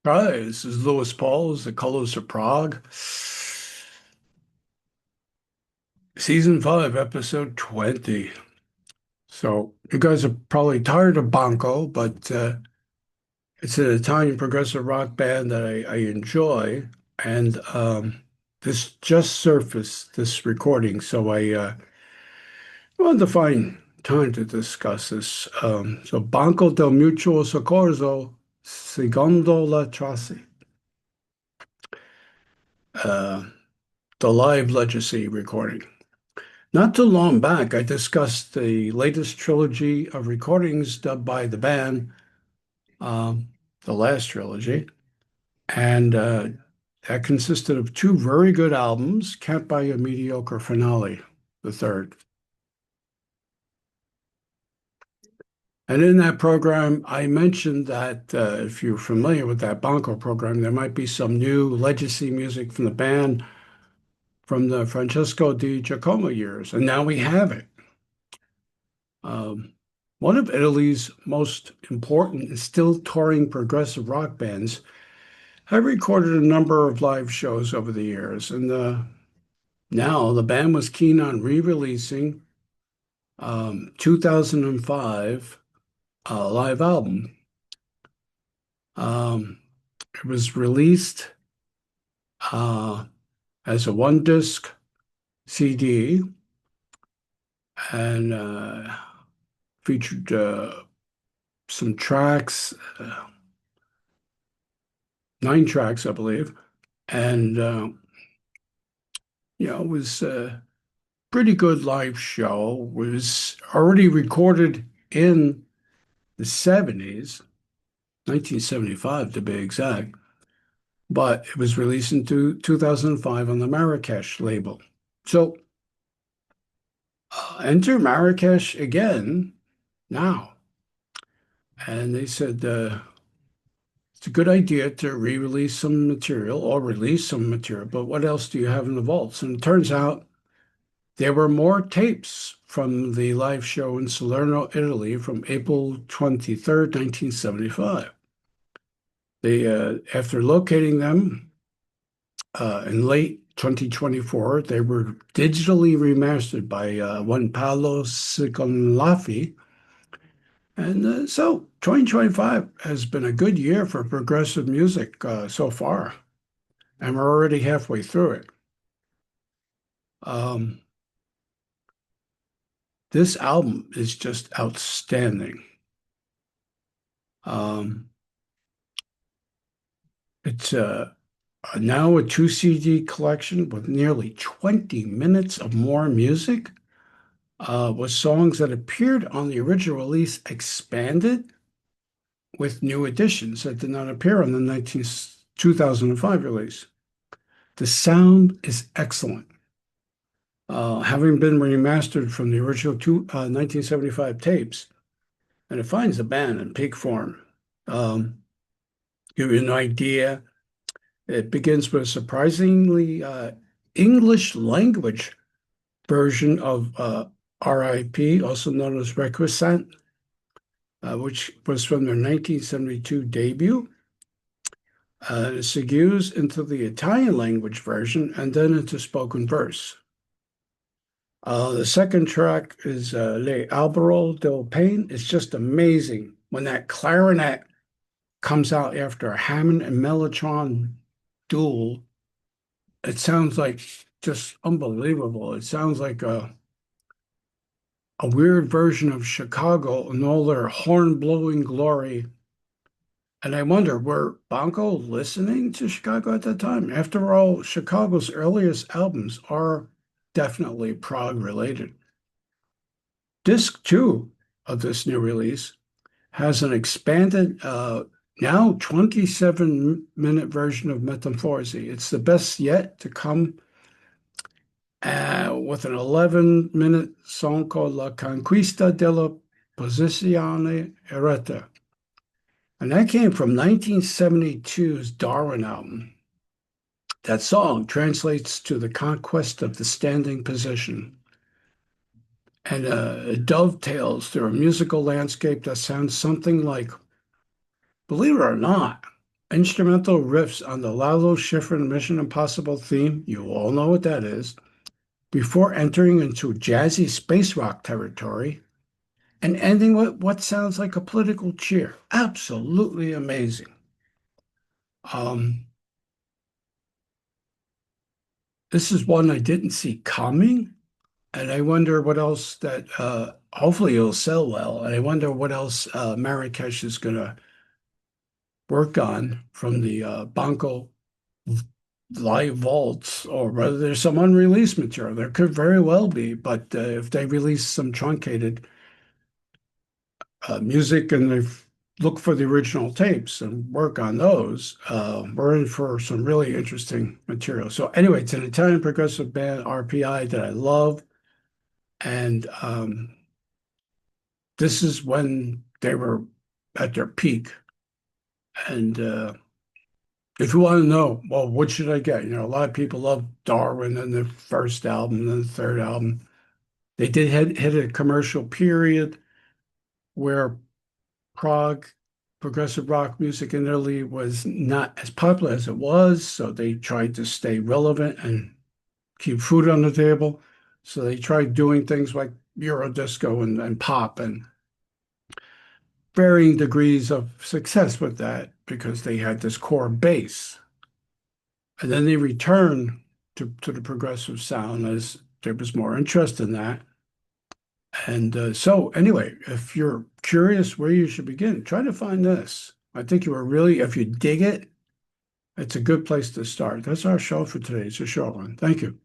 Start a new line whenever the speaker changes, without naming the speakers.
Hi, this is Louis Paul's The Colors of Prague, Season 5, Episode 20. So, you guys are probably tired of Banco, but it's an Italian progressive rock band that I enjoy. And this just surfaced, this recording, so I wanted to find time to discuss this. So, Banco del Mutuo Soccorso, Secondo la Trassi. Uh, the live Legacy recording. Not too long back, I discussed the latest trilogy of recordings dubbed by the band, um, the last trilogy, and that consisted of two very good albums, capped by a mediocre finale, the third. And in that program, I mentioned that if you're familiar with that Banco program, there might be some new legacy music from the band from the Francesco di Giacomo years, and now we have it. Um, One of Italy's most important and still touring progressive rock bands, I recorded a number of live shows over the years, and now the band was keen on re-releasing 2005 live album. Um, it was released uh, as a one-disc CD and featured some tracks, 9 tracks, I believe, and it was a pretty good live show. It was already recorded in the 70s, 1975 to be exact, but it was released in 2005 on the Marrakesh label. So enter Marrakesh again now. And they said it's a good idea to re-release some material or release some material, but what else do you have in the vaults? And it turns out there were more tapes from the live show in Salerno, Italy from April 23rd, 1975. After locating them in late 2024, they were digitally remastered by one Paolo Sconlafi. And so 2025 has been a good year for progressive music so far, and we're already halfway through it. Um, this album is just outstanding. Um, it's now a two CD collection with nearly 20 minutes of more music, with songs that appeared on the original release expanded with new additions that did not appear on the 2005 release. The sound is excellent. Having been remastered from the original 1975 tapes, and it finds the band in peak form. Um, Give you an idea. It begins with a surprisingly English language version of RIP, also known as Requiescat, which was from their 1972 debut. It segues into the Italian language version and then into spoken verse. The second track is Le Albero del Pain. It's just amazing when that clarinet comes out after a Hammond and Mellotron duel. It sounds like just unbelievable. It sounds like a weird version of Chicago and all their horn blowing glory. And I wonder, were Bongo listening to Chicago at that time? After all, Chicago's earliest albums are definitely prog related. Disc two of this new release has an expanded, now 27-minute version of Metamorphosis. It's the best yet to come with an 11-minute song called La Conquista della Posizione Eretta. And that came from 1972's Darwin album. That song translates to the conquest of the standing position. And it dovetails through a musical landscape that sounds something like, believe it or not, Instrumental riffs on the Lalo Schifrin Mission Impossible theme, you all know what that is, before entering into jazzy space rock territory and ending with what sounds like a political cheer. Absolutely amazing. Um, this is one I didn't see coming, and I wonder what else that hopefully it'll sell well. And I wonder what else Marrakesh is going to work on from the Banco live vaults, or whether there's some unreleased material. There could very well be, but if they release some truncated music and they look for the original tapes and work on those, we're in for some really interesting material. So anyway, it's an Italian progressive band, RPI, that I love. And this is when they were at their peak. And if you want to know, well, what should I get? A lot of people love Darwin and the first album and the third album. They did hit a commercial period where Prog progressive rock music in Italy was not as popular as it was, so they tried to stay relevant and keep food on the table. So they tried doing things like Eurodisco and pop, and varying degrees of success with that because they had this core base. And then they returned to the progressive sound as there was more interest in that. And so, anyway, if you're curious where you should begin, try to find this. I think you are really, if you dig it, it's a good place to start. That's our show for today. It's a short one. Thank you.